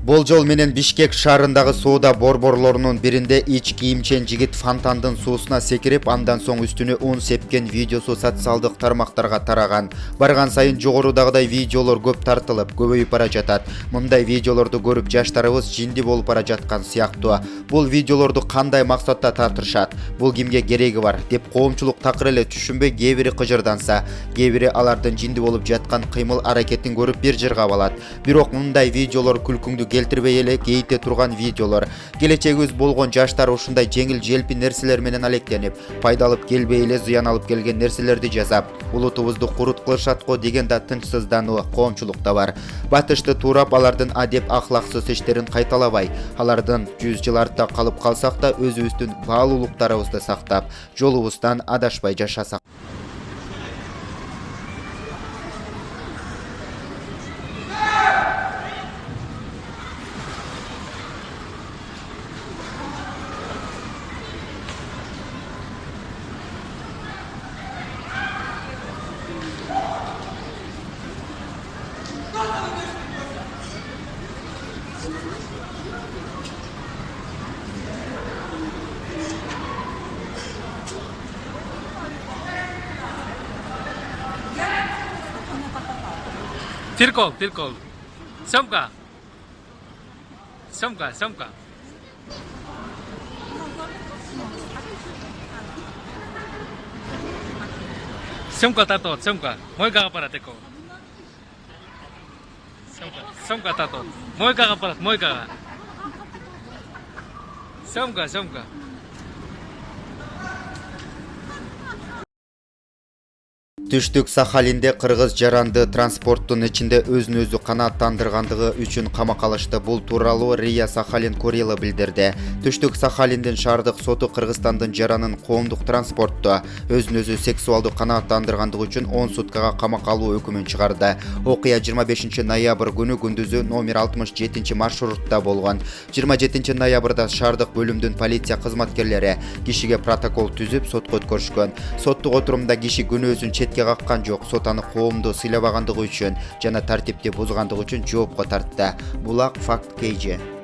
Болжол менен Бишкек шаарындагы соода борборлорунун биринде ич кийимчен жигит фонтандын суусуна секирип, андан соң үстүнө un сепкен видеосу социалдык тармактарга тараган. Барган сайын жогорудагыдай видеолор көп тартылып, көбөйүп бара жатат. Мындай видеолорду көрүп жаштарыбыз жинди болуп бара жаткан сыяктуу. Бул видеолорду кандай максатта тартышат? Бул кимге кереги бар деп коомчулук такыр эле түшүнбөй кээ бири кыжырданса, кээ бири алардын жинди болуп жаткан кыймыл аракетин көрүп бир жыргап алат. Бирок мындай видеолор күлкүңдү келтирбей эле кейите турган видеолор. Келечегибиз болгон жаштар ушундай жеңил желпи нерселер менен алектенип, пайда алып келбей эле зыян алып келген нерселерди жасап, улутубузду курут кылышат го деген да тынчсыздануу коомчулукта бар. Батышты туурап, алардын адеп ахлаксыз иштерин кайталабай, алардын 100 жыл артта калып калсак да өзүбүздүн баалуулуктарыбызды сактап, жолубуздан адашпай жашасак. Циркол. Съемка. Съемка тато, съемка. Мојка апарат еко. Съемка тато. Мојка апарат, мојка. Съемка. Түштүк Сахалинде кыргыз жаранды транспорттун ичинде өзүн өзү канааттандыргандыгы үчүн камакка алышты. Бул тууралуу Рия Сахалин Курила билдирди. Түштүк Сахалиндин шаардык соту Кыргызстандын жаранын коомдук транспортто өзүн өзү сексуалдуу канааттандыргандыгы үчүн 10 суткага камакка алуу өкүмүн чыгарды. Окуя 25 ноябрь күнү күндүзү номер 67 маршрутта болгон. 27 ноябрда шаардык бөлүмдүн полиция кызматкерлери кишиге протокол түзүп сотко өткөрүшкөн. Соттук отурумда киши күнөөсүн четке каккан жок, сот аны коомду сыйлабагандыгы үчүн жана тартипти бузгандыгы үчүн жоопко тартты. Булак факт KG.